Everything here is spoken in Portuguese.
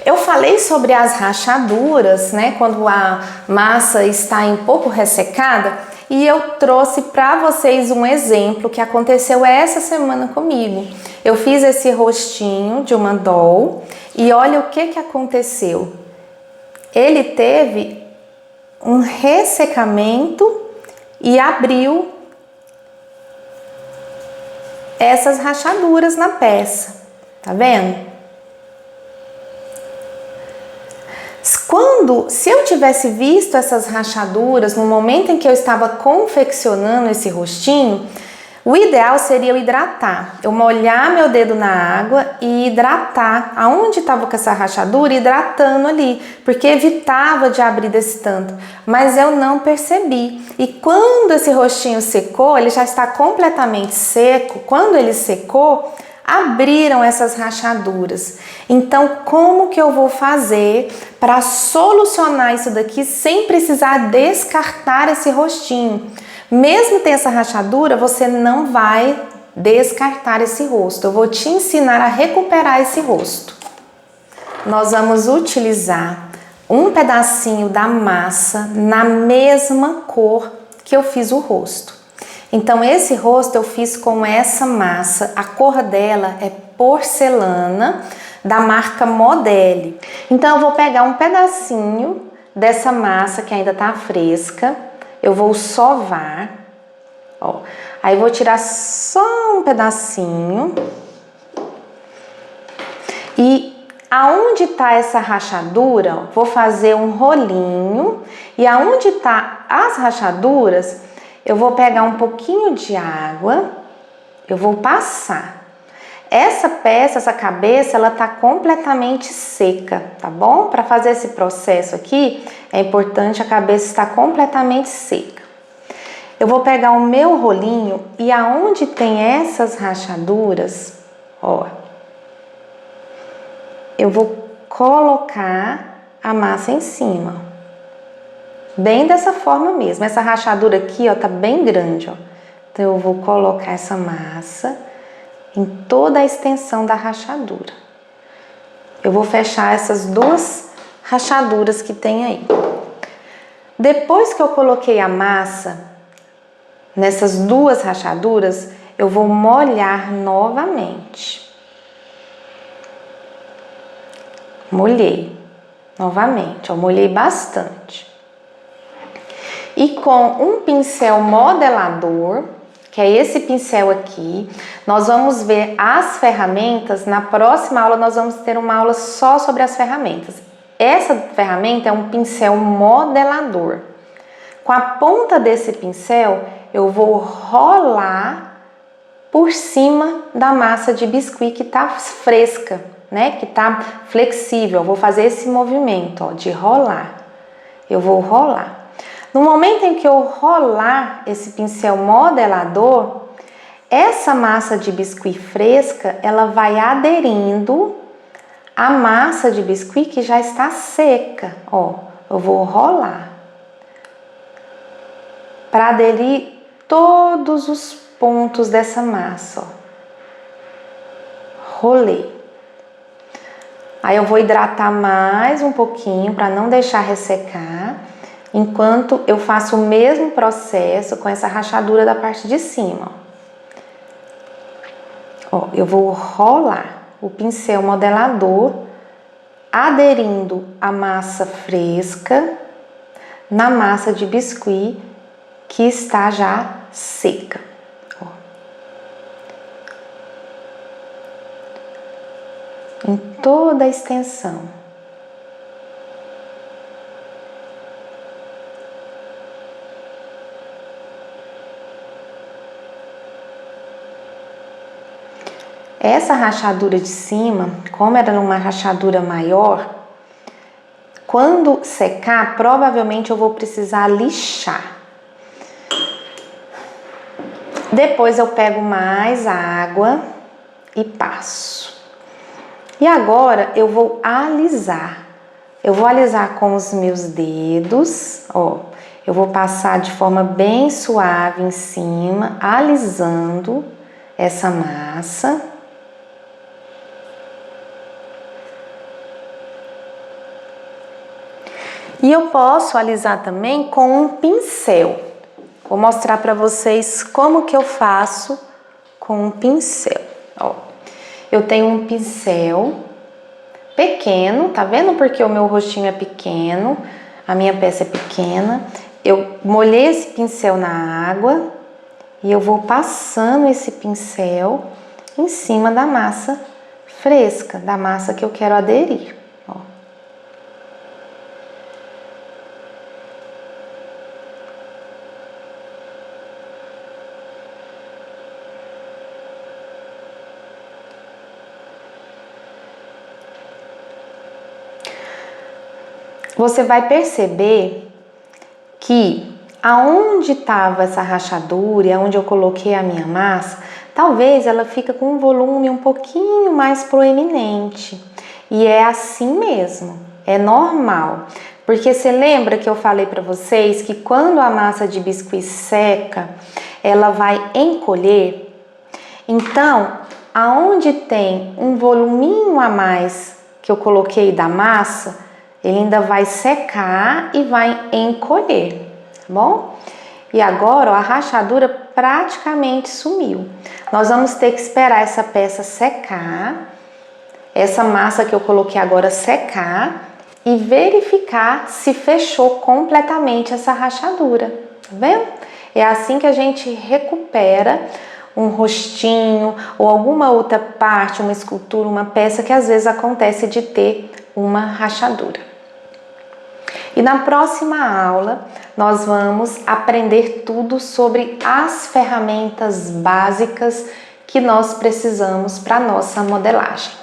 Eu falei sobre as rachaduras, né, quando a massa está um pouco ressecada, e eu trouxe para vocês um exemplo que aconteceu essa semana comigo. Eu fiz esse rostinho de uma doll e olha o que aconteceu. Ele teve um ressecamento e abriu essas rachaduras na peça, tá vendo? Se eu tivesse visto essas rachaduras no momento em que eu estava confeccionando esse rostinho, o ideal seria eu hidratar, eu molhar meu dedo na água e hidratar aonde estava com essa rachadura, hidratando ali, porque evitava de abrir desse tanto, mas eu não percebi. E quando esse rostinho secou, ele já está completamente seco, quando ele secou, abriram essas rachaduras. Então, como que eu vou fazer para solucionar isso daqui sem precisar descartar esse rostinho? Mesmo tendo essa rachadura, você não vai descartar esse rosto. Eu vou te ensinar a recuperar esse rosto. Nós vamos utilizar um pedacinho da massa na mesma cor que eu fiz o rosto. Então, esse rosto eu fiz com essa massa, a cor dela é porcelana, da marca Modele. Então, eu vou pegar um pedacinho dessa massa que ainda tá fresca, eu vou sovar, ó. Aí, vou tirar só um pedacinho. E aonde tá essa rachadura, ó, vou fazer um rolinho. E aonde tá as rachaduras, eu vou pegar um pouquinho de água, eu vou passar. Essa peça, essa cabeça, ela tá completamente seca, tá bom? Para fazer esse processo aqui, é importante a cabeça estar completamente seca. Eu vou pegar o meu rolinho e aonde tem essas rachaduras, ó, eu vou colocar a massa em cima. Bem dessa forma mesmo. Essa rachadura aqui, ó, tá bem grande, ó. Então, eu vou colocar essa massa em toda a extensão da rachadura. Eu vou fechar essas duas rachaduras que tem aí. Depois que eu coloquei a massa nessas duas rachaduras, eu vou molhar novamente. Molhei novamente, ó, molhei bastante. E com um pincel modelador, que é esse pincel aqui, nós vamos ver as ferramentas. Na próxima aula nós vamos ter uma aula só sobre as ferramentas. Essa ferramenta é um pincel modelador. Com a ponta desse pincel, eu vou rolar por cima da massa de biscuit que tá fresca, né? Que tá flexível. Eu vou fazer esse movimento, ó, de rolar. Eu vou rolar. No momento em que eu rolar esse pincel modelador, essa massa de biscuit fresca, ela vai aderindo à massa de biscuit que já está seca. Ó, eu vou rolar para aderir todos os pontos dessa massa, ó. Rolei. Aí eu vou hidratar mais um pouquinho para não deixar ressecar. Enquanto eu faço o mesmo processo com essa rachadura da parte de cima. Ó, eu vou rolar o pincel modelador, aderindo a massa fresca na massa de biscuit que está já seca. Ó. Em toda a extensão. Essa rachadura de cima, como era uma rachadura maior, quando secar, provavelmente eu vou precisar lixar. Depois eu pego mais água e passo. E agora eu vou alisar. Eu vou alisar com os meus dedos, ó. Eu vou passar de forma bem suave em cima, alisando essa massa. E eu posso alisar também com um pincel. Vou mostrar para vocês como que eu faço com um pincel. Ó, eu tenho um pincel pequeno, tá vendo? Porque o meu rostinho é pequeno, a minha peça é pequena. Eu molhei esse pincel na água e eu vou passando esse pincel em cima da massa fresca, da massa que eu quero aderir. Ó. Você vai perceber que aonde estava essa rachadura e aonde eu coloquei a minha massa, talvez ela fica com um volume um pouquinho mais proeminente. E é assim mesmo, é normal. Porque você lembra que eu falei para vocês que quando a massa de biscuit seca, ela vai encolher? Então, aonde tem um voluminho a mais que eu coloquei da massa, ele ainda vai secar e vai encolher, tá bom? E agora, ó, a rachadura praticamente sumiu. Nós vamos ter que esperar essa peça secar, essa massa que eu coloquei agora secar e verificar se fechou completamente essa rachadura, tá vendo? É assim que a gente recupera um rostinho ou alguma outra parte, uma escultura, uma peça que às vezes acontece de ter uma rachadura. E na próxima aula, nós vamos aprender tudo sobre as ferramentas básicas que nós precisamos para a nossa modelagem.